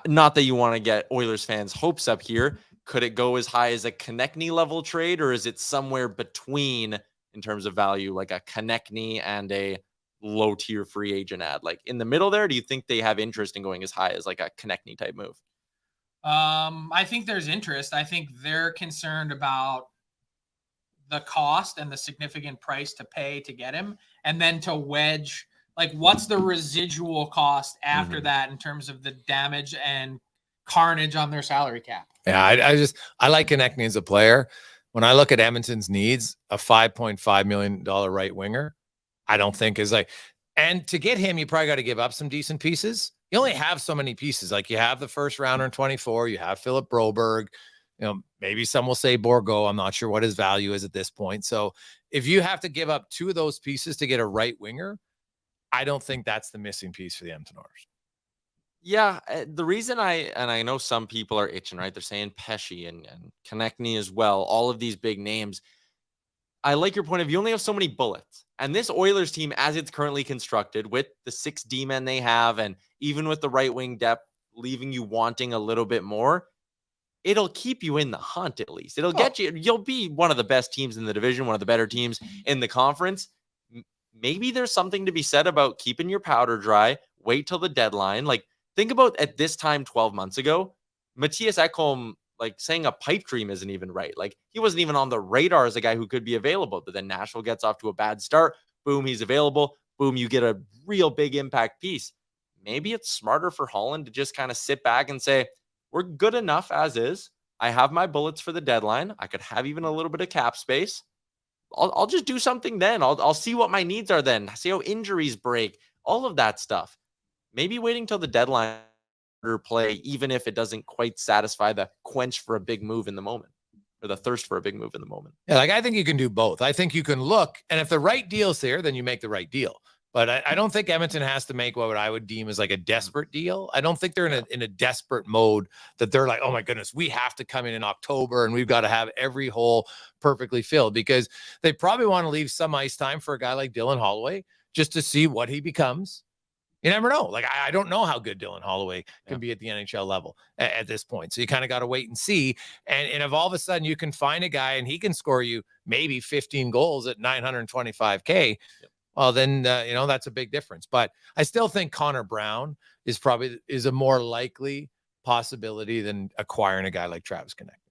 Not that you want to get Oilers fans' hopes up here. Could it go as high as a Konecny level trade, or is it somewhere between in terms of value, like a Konecny and a low tier free agent ad? Like in the middle there, do you think they have interest in going as high as like a Konecny type move? I think there's interest. I think they're concerned about the cost and the significant price to pay to get him, and then to wedge, like, what's the residual cost after that in terms of the damage and carnage on their salary cap. Yeah, I like Konecny as a player. When I look at Edmonton's needs, a $5.5 million right winger, I don't think is like, and to get him, you probably got to give up some decent pieces. You only have so many pieces. Like you have the first rounder in 24, you have Philip Broberg, maybe some will say Borgo. I'm not sure what his value is at this point. So if you have to give up two of those pieces to get a right winger, I don't think that's the missing piece for the Edmonton Oilers. Yeah, the reason I know some people are itching, right? They're saying Pesce and Konecny as well, all of these big names. I like your point of view. You only have so many bullets. And this Oilers team, as it's currently constructed, with the 6 D-men they have, and even with the right wing depth, leaving you wanting a little bit more, it'll keep you in the hunt at least. It'll get you. You'll be one of the best teams in the division, one of the better teams in the conference. Maybe there's something to be said about keeping your powder dry, wait till the deadline. Like, think about at this time 12 months ago, Matthias Ekholm, like saying a pipe dream isn't even right. Like he wasn't even on the radar as a guy who could be available. But then Nashville gets off to a bad start. Boom, he's available. Boom, you get a real big impact piece. Maybe it's smarter for Holland to just kind of sit back and say, we're good enough as is. I have my bullets for the deadline. I could have even a little bit of cap space. I'll just do something then. I'll see what my needs are then. See how injuries break. All of that stuff. Maybe waiting till the deadline play, even if it doesn't quite satisfy the quench for a big move in the moment, or the thirst for a big move in the moment. Yeah, like I think you can do both. I think you can look, and if the right deal's there, then you make the right deal. But I don't think Edmonton has to make what I would deem as like a desperate deal. I don't think they're in a desperate mode that they're like, oh my goodness, we have to come in October and we've got to have every hole perfectly filled, because they probably want to leave some ice time for a guy like Dylan Holloway just to see what he becomes. You never know. Like, I don't know how good Dylan Holloway can be at the NHL level at this point. So you kind of got to wait and see. And if all of a sudden you can find a guy and he can score you maybe 15 goals at $925K, well, then, that's a big difference. But I still think Connor Brown is a more likely possibility than acquiring a guy like Travis Konecny.